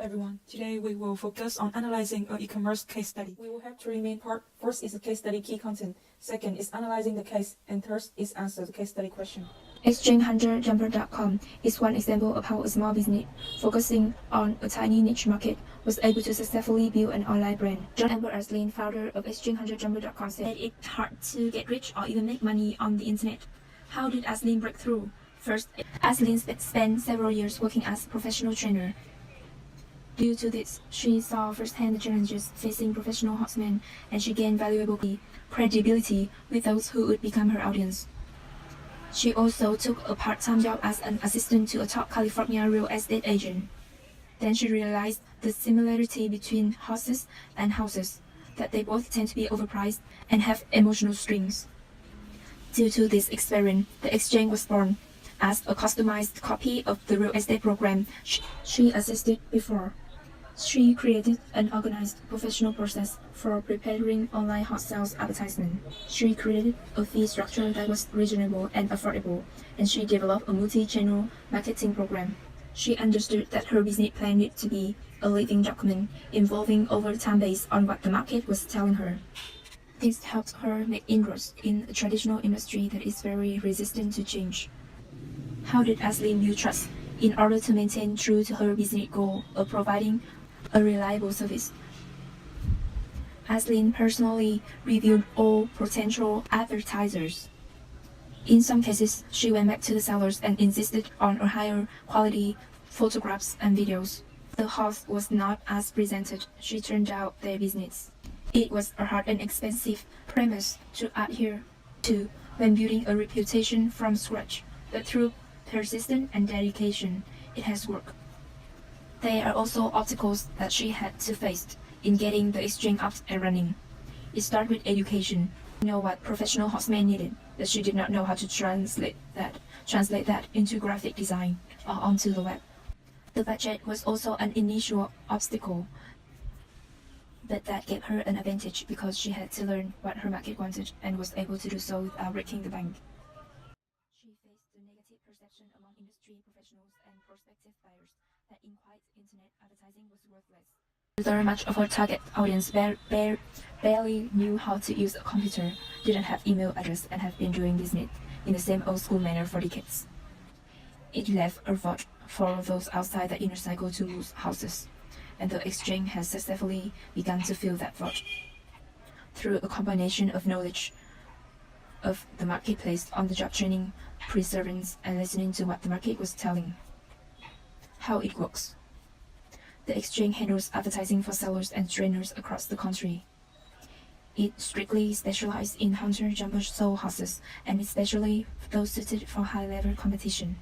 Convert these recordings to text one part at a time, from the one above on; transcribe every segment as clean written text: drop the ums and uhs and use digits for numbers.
everyone. Today we will focus on analyzing an e-commerce case study. We will have three main parts. First is the case study key content. Second is analyzing the case. And third is answer the case study question. ExchangeHunterJumper.com is one example of how a small business focusing on a tiny niche market was able to successfully build an online brand. John Amber Aslin, founder of ExchangeHunterJumper.com, said it's hard to get rich or even make money on the internet. How did Aslin break through? First, Aslin spent several years working as a professional trainer. Due to this, she saw firsthand the challenges facing professional horsemen, and she gained valuable credibility with those who would become her audience. She also took a part-time job as an assistant to a top California real estate agent. Then she realized the similarity between horses and houses, that they both tend to be overpriced and have emotional strings. Due to this experience, the exchange was born as a customized copy of the real estate program she assisted before. She created an organized professional process for preparing online hot sales advertisement. She created a fee structure that was reasonable and affordable, and she developed a multi-channel marketing program. She understood that her business plan needed to be a living document, evolving over time based on what the market was telling her. This helped her make inroads in a traditional industry that is very resistant to change. How did Aslin build trust in order to maintain true to her business goal of providing a reliable service? Aslin personally reviewed all potential advertisers. In some cases, she went back to the sellers and insisted on a higher quality photographs and videos. The horse was not as presented. She turned out their business. It was a hard and expensive premise to adhere to when building a reputation from scratch, but through persistence and dedication, it has worked. There are also obstacles that she had to face in getting the exchange up and running. It started with education. She knew what professional horsemen needed, but she did not know how to translate that into graphic design or onto the web. The budget was also an initial obstacle, but that gave her an advantage because she had to learn what her market wanted and was able to do so without breaking the bank. She faced the negative perception among industry professionals and prospective buyers that in quiet internet advertising was worthless. Further, much of her target audience barely knew how to use a computer, didn't have email address, and have been doing business in the same old school manner for decades. It left a void for those outside the inner cycle to lose houses, and the exchange has successfully begun to fill that void through a combination of knowledge of the marketplace, on-the-job training, perseverance, and listening to what the market was telling. How it works. The exchange handles advertising for sellers and trainers across the country. It strictly specializes in hunter-jumper show horses, and especially those suited for high-level competition.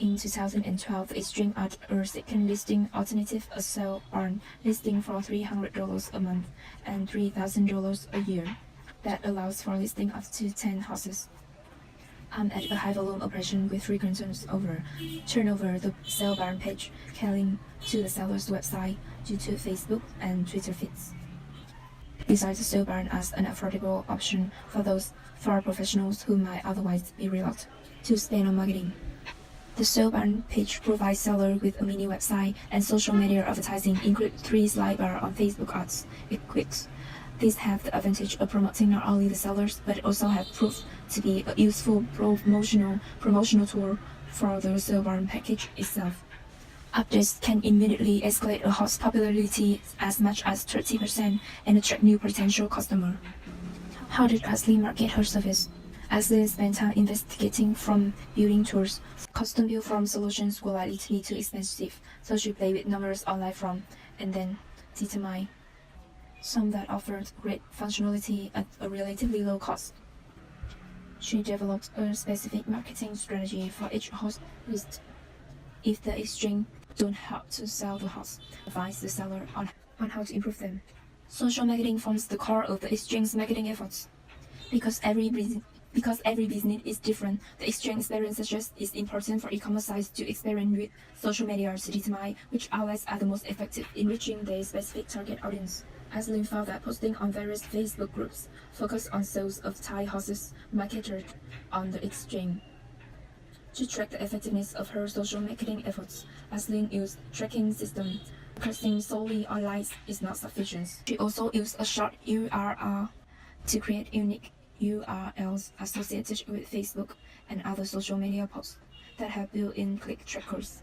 In 2012, the exchange added a second listing alternative, a sale barn listing for $300 a month and $3,000 a year. That allows for listing up to 10 horses. At a high-volume operation with frequent turnover, the sale barn page can link to the seller's website due to Facebook and Twitter feeds. Besides, the sale barn as an affordable option for professionals who might otherwise be reluctant to spend on marketing. The sale barn page provides sellers with a mini website and social media advertising, include 3 slide bar on Facebook ads. It clicks. These have the advantage of promoting not only the sellers, but also have proved to be a useful promotional tool for the sale barn package itself. Updates can immediately escalate a horse popularity as much as 30% and attract new potential customers. How did Aslin market her service? Aslin spent time investigating from building tools. Custom built form solutions were likely to be too expensive, so she played with numerous online forms and then determined some that offered great functionality at a relatively low cost. She developed a specific marketing strategy for each horse list. If the exchange don't know how to sell the horse, advise the seller on how to improve them. Social marketing forms the core of the exchange's marketing efforts. Because every business is different, the exchange experience suggests it's important for e-commerce sites to experiment with social media to determine which outlets are the most effective in reaching their specific target audience. Aslin found that posting on various Facebook groups focused on sales of Thai horses marketed on the exchange. To track the effectiveness of her social marketing efforts, Aslin used tracking system Focusing solely on likes is not sufficient. She also used a short URL to create unique URLs associated with Facebook and other social media posts that have built-in click trackers.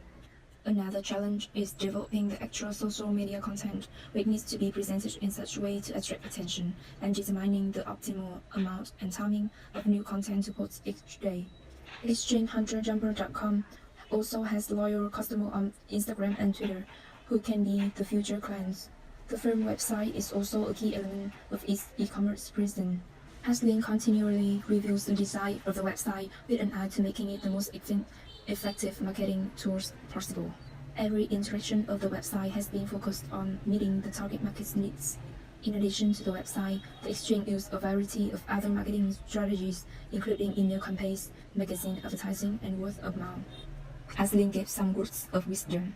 Another challenge is developing the actual social media content, which needs to be presented in such a way to attract attention, and determining the optimal amount and timing of new content to post each day. ExchangeHunterJumper.com also has loyal customers on Instagram and Twitter, who can be the future clients. The firm website is also a key element of its e-commerce presence. Aslin continually reviews the design of the website with an eye to making it the most effective marketing tools possible. Every interaction of the website has been focused on meeting the target market's needs. In addition to the website, the exchange used a variety of other marketing strategies, including email campaigns, magazine advertising, and word of mouth. Aslin gave some words of wisdom.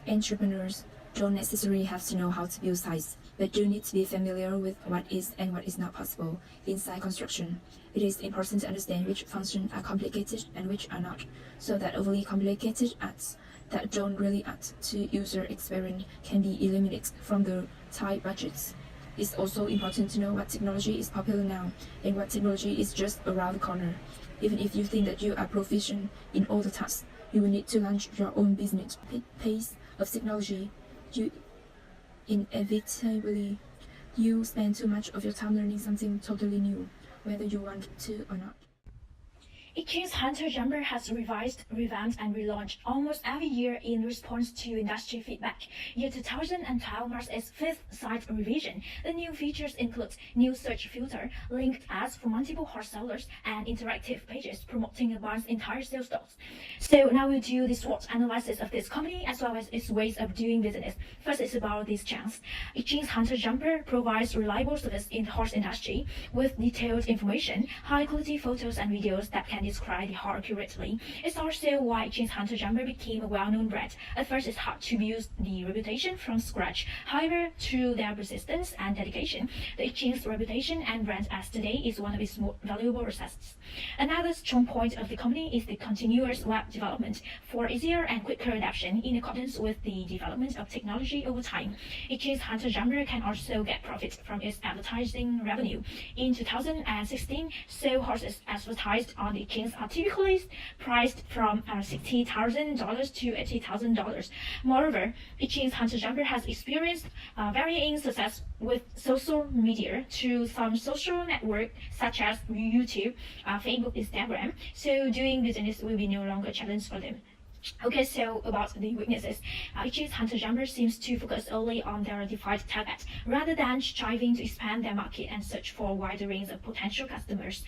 Entrepreneurs don't necessarily have to know how to build sites, but do need to be familiar with what is and what is not possible in site construction. It is important to understand which functions are complicated and which are not, so that overly complicated ads that don't really add to user experience can be eliminated from the tight budgets. It's also important to know what technology is popular now and what technology is just around the corner. Even if you think that you are proficient in all the tasks, you will need to launch your own business. Pace of technology, you inevitably spend too much of your time learning something totally new, whether you want to or not. ExchangeHunterJumper has revised, revamped, and relaunched almost every year in response to industry feedback. Year 2012 marks its fifth site revision. The new features include new search filter, linked ads for multiple horse sellers, and interactive pages promoting the barn's entire sales stocks. So now we'll do the SWOT analysis of this company as well as its ways of doing business. First is about these channels. ExchangeHunterJumper provides reliable service in the horse industry with detailed information, high-quality photos and videos that can describe the horse accurately. It's also why ExchangeHunterJumper became a well-known brand. At first, it's hard to build the reputation from scratch. However, through their persistence and dedication, the Exchange's reputation and brand as today is one of its more valuable assets. Another strong point of the company is the continuous web development for easier and quicker adoption in accordance with the development of technology over time. ExchangeHunterJumper can also get profit from its advertising revenue. In 2016, so horses advertised on the Exchange are typically priced from $60,000 to $80,000. Moreover, ExchangeHunterJumper has experienced varying success with social media through some social networks such as YouTube, Facebook, Instagram. So doing business will be no longer a challenge for them. Okay, so about the weaknesses. ExchangeHunterJumper seems to focus only on their defined target, rather than striving to expand their market and search for a wider range of potential customers.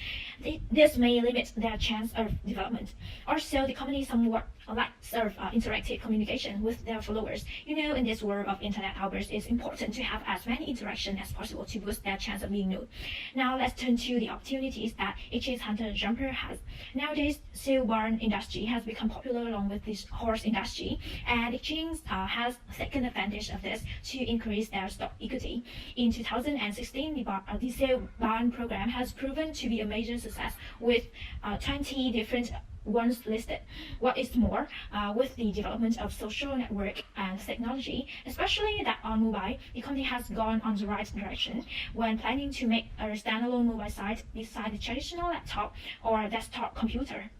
This may limit their chance of development. Also, the company somewhat lacks interactive communication with their followers. In this world of internet hours, it's important to have as many interactions as possible to boost their chance of being known. Now, let's turn to the opportunities that ExchangeHunterJumper has. Nowadays, sale barn industry has become popular along with this horse industry, and Exchange has taken advantage of this to increase their stock equity. In 2016, the sale barn program has proven to be a major success with 20 different ones listed. What is more, with the development of social network and technology, especially that on mobile, the company has gone on the right direction when planning to make a standalone mobile site beside the traditional laptop or desktop computer.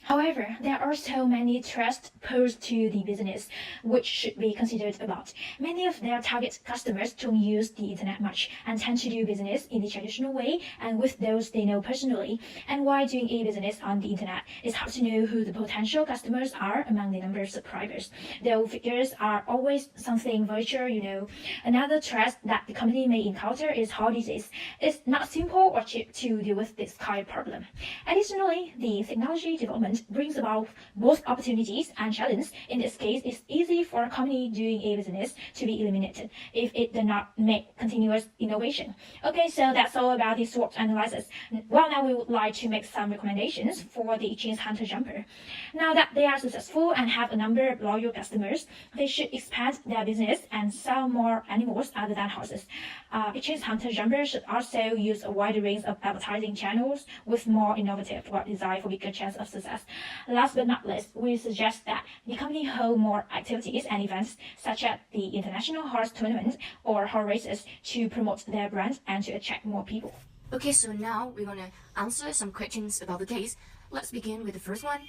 However, there are so many threats posed to the business, which should be considered about. Many of their target customers don't use the internet much and tend to do business in the traditional way and with those they know personally. And while doing e-business on the internet, it's hard to know who the potential customers are among the number of subscribers, though figures are always something virtual. Another threat that the company may encounter is heart disease. It's not simple or cheap to deal with this kind of problem. Additionally, the technology development brings about both opportunities and challenges. In this case, it's easy for a company doing a business to be eliminated if it does not make continuous innovation. Okay, so that's all about the SWOT analysis. Well, now we would like to make some recommendations for the ExchangeHunterJumper. Now that they are successful and have a number of loyal customers, they should expand their business and sell more animals other than horses. ExchangeHunterJumper should also use a wider range of advertising channels with more innovative web design for bigger chance of success. products. Last but not least, we suggest that the company hold more activities and events such as the International Horse Tournament or horse races to promote their brand and to attract more people. Okay, so now we're gonna answer some questions about the case. Let's begin with the first one.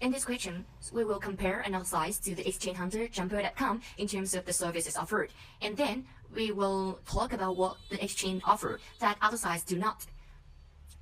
In this question, we will compare and analyze to the ExchangeHunterJumper.com in terms of the services offered, and then we will talk about what the exchange offer that other sites do not.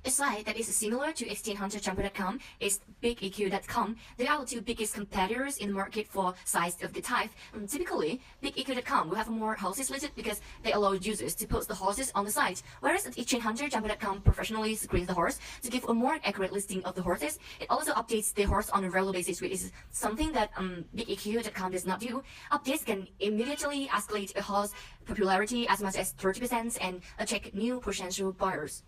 A site that is similar to ExchangeHunterJumper.com is BigEQ.com. They are the two biggest competitors in the market for sites of the type. Typically, BigEQ.com will have more horses listed because they allow users to post the horses on the site, whereas ExchangeHunterJumper.com professionally screens the horse to give a more accurate listing of the horses. It also updates the horse on a regular basis, which is something that BigEQ.com does not do. Updates can immediately escalate a horse popularity as much as 30% and attract new potential buyers.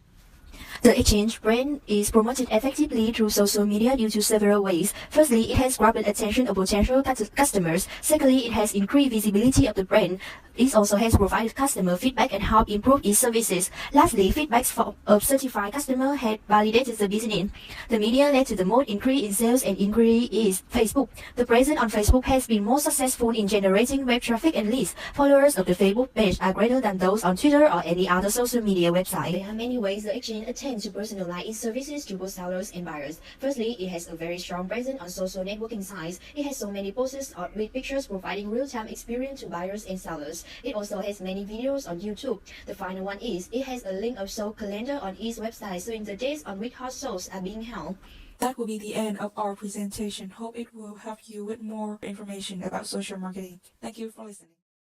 The exchange brand is promoted effectively through social media due to several ways. Firstly, it has grabbed the attention of potential customers. Secondly, it has increased visibility of the brand. It also has provided customer feedback and helped improve its services. Lastly, feedback of certified customers had validated the business. The media led to the most increase in sales and inquiry is Facebook. The presence on Facebook has been more successful in generating web traffic and leads. Followers of the Facebook page are greater than those on Twitter or any other social media website. There are many ways the exchange attempts to personalize its services to both sellers and buyers. Firstly, it has a very strong presence on social networking sites. It has so many posts with pictures providing real-time experience to buyers and sellers. It also has many videos on YouTube. The final one is it has a link of show calendar on its website showing the days on which horse shows are being held. That will be the end of our presentation. Hope it will help you with more information about social marketing. Thank you for listening.